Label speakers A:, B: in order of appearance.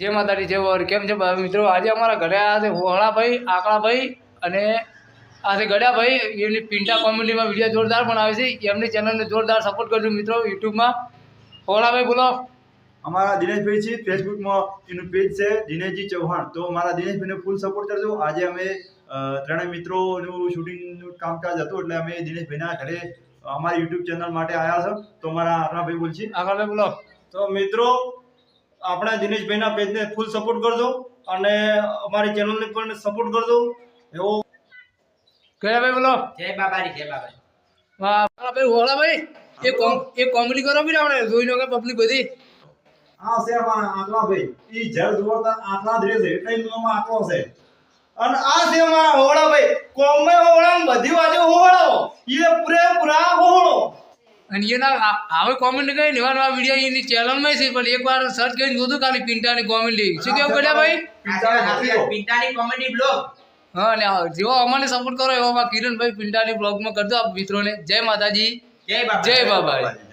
A: જય માતાજી જય વર કેમ છે મિત્રો? આજે અમારા ઘરે આવ્યા છે વોહળાભાઈ, આકળાભાઈ અને આજે ગળ્યાભાઈ. એમની પિંટા કોમેડીમાં વિડીયો જોરદાર બનાવે છે. એમની ચેનલને જોરદાર સપોર્ટ કરજો મિત્રો યુટ્યુબમાં. વોહળાભાઈ બોલો.
B: અમારા દિનેશભાઈ છે ફેસબુકમાં એનું પેજ છે દિનેશજી ચૌહાણ. તો મારા દિનેશભાઈને ફૂલ સપોર્ટ કરજો. આજે અમે ત્રણેય મિત્રોનું શૂટિંગનું કામકાજ હતું એટલે અમે દિનેશભાઈના ઘરે અમારી યુટ્યુબ ચેનલ માટે આવ્યા છે. તો મારા આકળાભાઈ બોલશે.
A: આકળાભાઈ બોલો.
C: તો મિત્રો આપણા દિનેશભાઈના પેજને ફૂલ સપોર્ટ કરજો અને અમારી ચેનલને પણ સપોર્ટ કરજો. એવો
A: ગળ્યાભાઈ બોલો.
D: જય બાબારી જય બાબારી.
A: આકળાભાઈ વોહળાભાઈ એક કોમેડી કરો બી આપણે જોઈ લો કે પબ્લિક બધી.
B: આ છે અમારા આકળાભાઈ. ઈ જળ જોતા આકળા જ રહે છે એટલે એનું નામ આકળો છે.
C: અને આ છે અમારા હોળાભાઈ. કોમે હોળા બધી વાજો હોળો એ પૂરેપૂરા હોળો.
A: અને એના હવે કોમેડી કઈ નવા નવા વિડીયો એની ચેનલમાં છે પણ એકવાર સર્ચ કરીને જોતું ખાલી પિંટાની કોમેડી. શું કેવું ગળ્યાભાઈ?
D: પિંટાની કોમેડી બ્લોગ.
A: હા અને જેવો અમને સપોર્ટ કરો એવો કિરણભાઈ પિંટાની બ્લોગમાં કરજો આપ મિત્રોને. જય માતાજી
D: જય બાબા.
A: જય બાબાજી.